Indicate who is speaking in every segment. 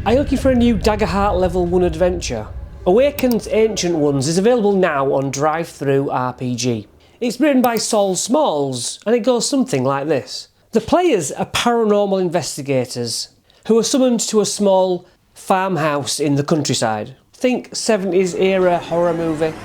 Speaker 1: Are you looking for a new Daggerheart Level 1 adventure? Awakens Ancient Ones is available now on Drive-Thru RPG. It's written by Sol Smalls, and it goes something like this. The players are paranormal investigators who are summoned to a small farmhouse in the countryside. Think 70s era horror movie.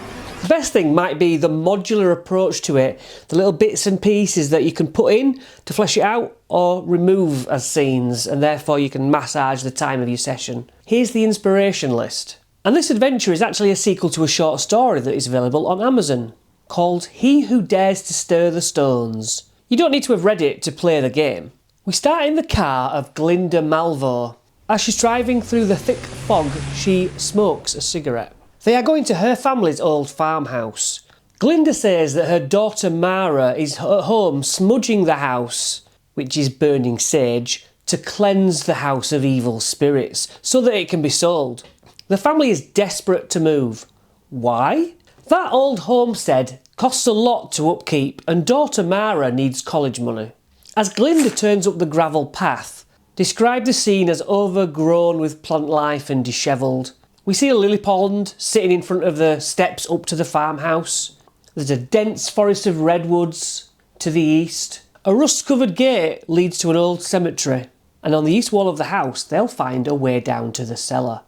Speaker 1: The best thing might be the modular approach to it, the little bits and pieces that you can put in to flesh it out or remove as scenes, and therefore you can massage the time of your session. Here's the inspiration list. And this adventure is actually a sequel to a short story that is available on Amazon, called He Who Dares to Stir the Stones. You don't need to have read it to play the game. We start in the car of Glinda Malvo. As she's driving through the thick fog, she smokes a cigarette. They are going to her family's old farmhouse. Glinda says that her daughter Mara is at home smudging the house, which is burning sage, to cleanse the house of evil spirits so that it can be sold. The family is desperate to move. Why? That old homestead costs a lot to upkeep and daughter Mara needs college money. As Glinda turns up the gravel path, describe the scene as overgrown with plant life and dishevelled. We see a lily pond sitting in front of the steps up to the farmhouse. There's a dense forest of redwoods to the east. A rust-covered gate leads to an old cemetery, and on the east wall of the house they'll find a way down to the cellar.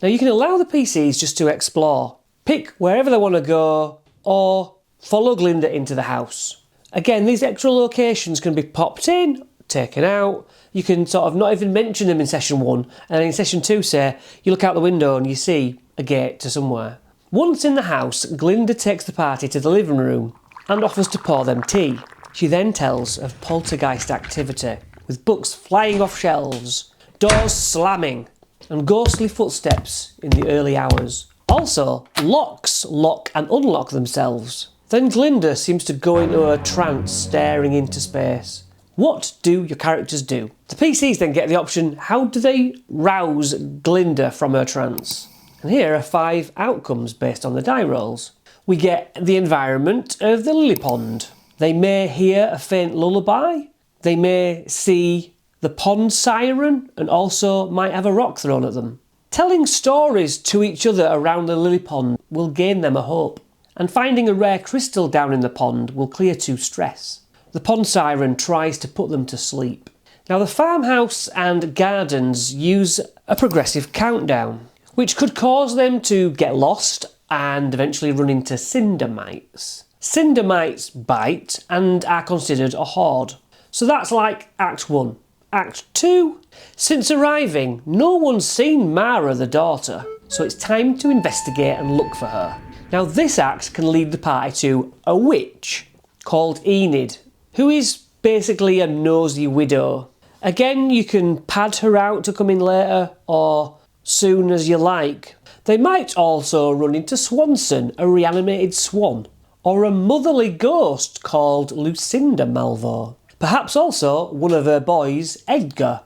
Speaker 1: Now you can allow the PCs just to explore. Pick wherever they want to go, or follow Glinda into the house. Again, these extra locations can be popped in, taken out. You can sort of not even mention them in session 1, and in session 2 say, you look out the window and you see a gate to somewhere. Once in the house, Glinda takes the party to the living room and offers to pour them tea. She then tells of poltergeist activity, with books flying off shelves, doors slamming, and ghostly footsteps in the early hours. Also, locks lock and unlock themselves. Then Glinda seems to go into a trance, staring into space. What do your characters do? The PCs then get the option, how do they rouse Glinda from her trance? And here are 5 outcomes based on the die rolls. We get the environment of the lily pond. They may hear a faint lullaby. They may see the pond siren and also might have a rock thrown at them. Telling stories to each other around the lily pond will gain them a hope. And finding a rare crystal down in the pond will clear 2 stress. The pond siren tries to put them to sleep. Now the farmhouse and gardens use a progressive countdown, which could cause them to get lost and eventually run into cinder mites. Cinder mites bite and are considered a horde. So that's like Act 1. Act 2. Since arriving, no one's seen Mara the daughter, so it's time to investigate and look for her. Now this act can lead the party to a witch called Enid, who is basically a nosy widow. Again, you can pad her out to come in later or soon as you like. They might also run into Swanson, a reanimated swan, or a motherly ghost called Lucinda Malvo. Perhaps also one of her boys, Edgar,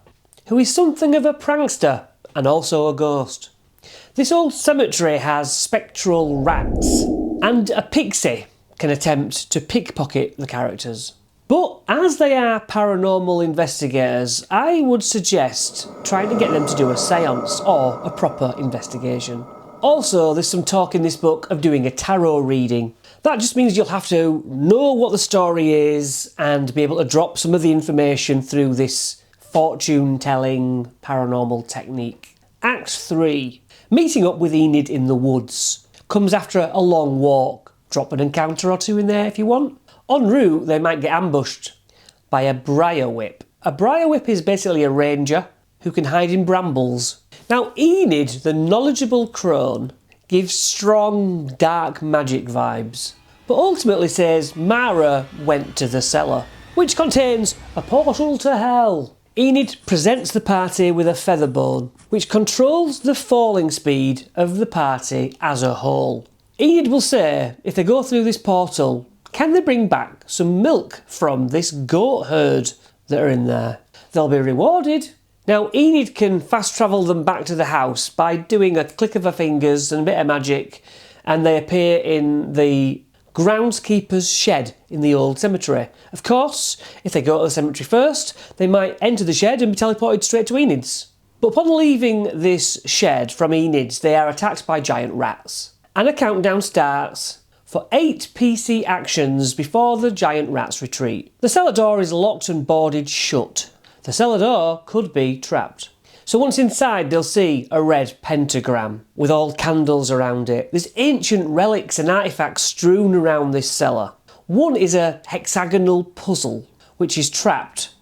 Speaker 1: who is something of a prankster and also a ghost. This old cemetery has spectral rats, and a pixie can attempt to pickpocket the characters. But as they are paranormal investigators, I would suggest trying to get them to do a seance or a proper investigation. Also, there's some talk in this book of doing a tarot reading. That just means you'll have to know what the story is and be able to drop some of the information through this fortune-telling paranormal technique. Act 3. Meeting up with Enid in the woods. Comes after a long walk. Drop an encounter or 2 in there if you want. En route, they might get ambushed by a briar whip. A briar whip is basically a ranger who can hide in brambles. Now, Enid, the knowledgeable crone, gives strong dark magic vibes, but ultimately says Mara went to the cellar, which contains a portal to hell. Enid presents the party with a feather bone, which controls the falling speed of the party as a whole. Enid will say, if they go through this portal, can they bring back some milk from this goat herd that are in there? They'll be rewarded. Now Enid can fast travel them back to the house by doing a click of her fingers and a bit of magic, and they appear in the groundskeeper's shed in the old cemetery. Of course, if they go to the cemetery first, they might enter the shed and be teleported straight to Enid's. But upon leaving this shed from Enids, they are attacked by giant rats. And a countdown starts for 8 PC actions before the giant rats retreat. The cellar door is locked and boarded shut. The cellar door could be trapped. So once inside, they'll see a red pentagram with all candles around it. There's ancient relics and artefacts strewn around this cellar. One is a hexagonal puzzle, which is trapped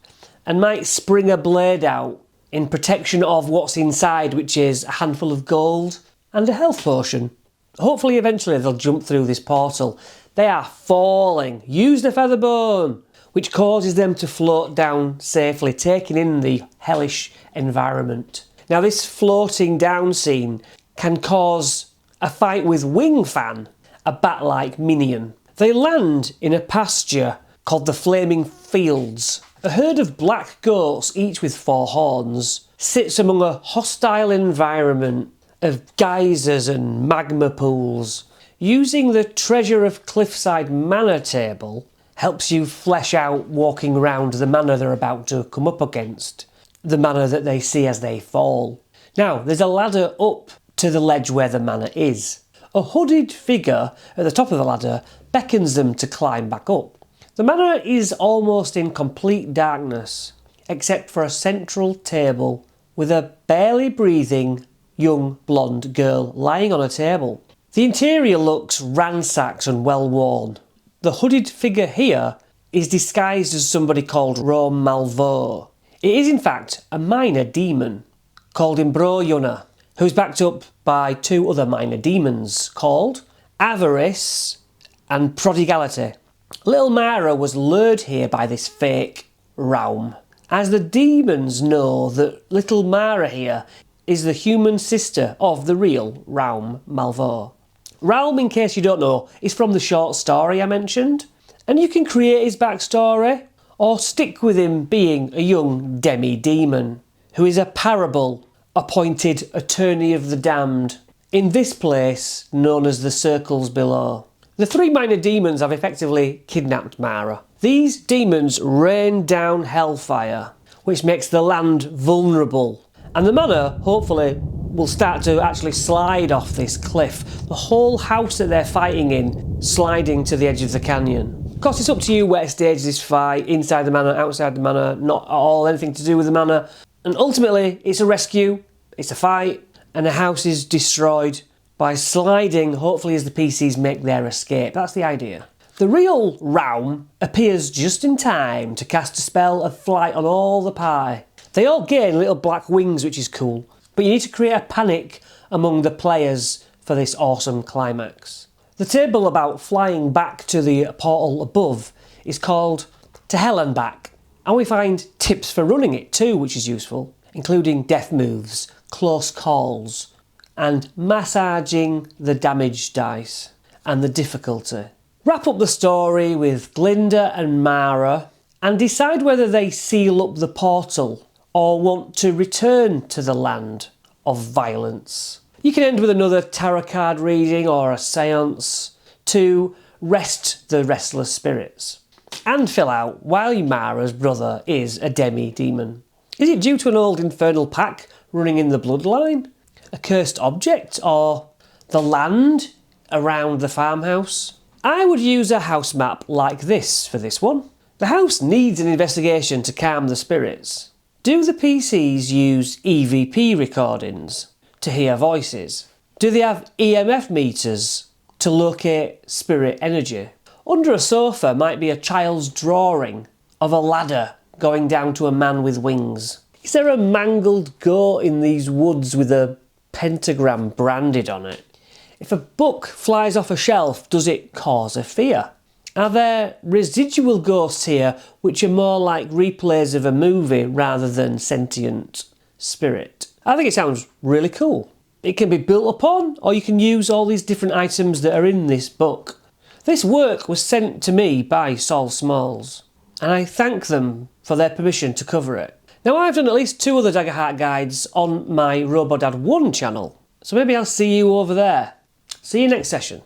Speaker 1: and might spring a blade out in protection of what's inside, which is a handful of gold and a health potion. Hopefully eventually they'll jump through this portal. They are falling. Use the featherbone, which causes them to float down safely, taking in the hellish environment. Now this floating down scene can cause a fight with Wingfan, a bat-like minion. They land in a pasture called the Flaming Fields. A herd of black goats, each with 4 horns, sits among a hostile environment of geysers and magma pools. Using the Treasure of Cliffside mana table helps you flesh out walking around the mana they're about to come up against, the mana that they see as they fall. Now, there's a ladder up to the ledge where the mana is. A hooded figure at the top of the ladder beckons them to climb back up. The mana is almost in complete darkness, except for a central table with a barely breathing young blonde girl lying on a table. The interior looks ransacked and well worn. The hooded figure here is disguised as somebody called Rome Malvo. It is in fact a minor demon called Imbroyuna, who's backed up by 2 other minor demons called Avarice and Prodigality. Little Mara was lured here by this fake Raum, as the demons know that little Mara here is the human sister of the real Raum Malvo. Raum, in case you don't know, is from the short story I mentioned, and you can create his backstory or stick with him being a young demi-demon who is a parable appointed attorney of the damned in this place known as the Circles Below. The 3 minor demons have effectively kidnapped Mara. These demons rain down hellfire, which makes the land vulnerable, and the mana hopefully will start to actually slide off this cliff. The whole house that they're fighting in sliding to the edge of the canyon. Of course, it's up to you where to stage this fight, inside the mana, outside the mana, not at all anything to do with the mana. And ultimately, it's a rescue, it's a fight, and the house is destroyed by sliding, hopefully as the PCs make their escape. That's the idea. The real Raum appears just in time to cast a spell of flight on all the pie. They all gain little black wings, which is cool, but you need to create a panic among the players for this awesome climax. The table about flying back to the portal above is called To Hell and Back, and we find tips for running it too, which is useful, including death moves, close calls, and massaging the damage dice and the difficulty. Wrap up the story with Glinda and Mara and decide whether they seal up the portal or want to return to the land of violence. You can end with another tarot card reading or a seance to rest the restless spirits and fill out why Mara's brother is a demi-demon. Is it due to an old infernal pack running in the bloodline? A cursed object, or the land around the farmhouse? I would use a house map like this for this one. The house needs an investigation to calm the spirits. Do the PCs use EVP recordings to hear voices? Do they have EMF meters to locate spirit energy? Under a sofa might be a child's drawing of a ladder going down to a man with wings. Is there a mangled goat in these woods with a pentagram branded on it? If a book flies off a shelf, does it cause a fear? Are there residual ghosts here which are more like replays of a movie rather than sentient spirit? I think it sounds really cool. It can be built upon, or you can use all these different items that are in this book. This work was sent to me by Sol Smalls, and I thank them for their permission to cover it. Now, I've done at least 2 other Daggerheart guides on my Robodad 1 channel, so maybe I'll see you over there. See you next session.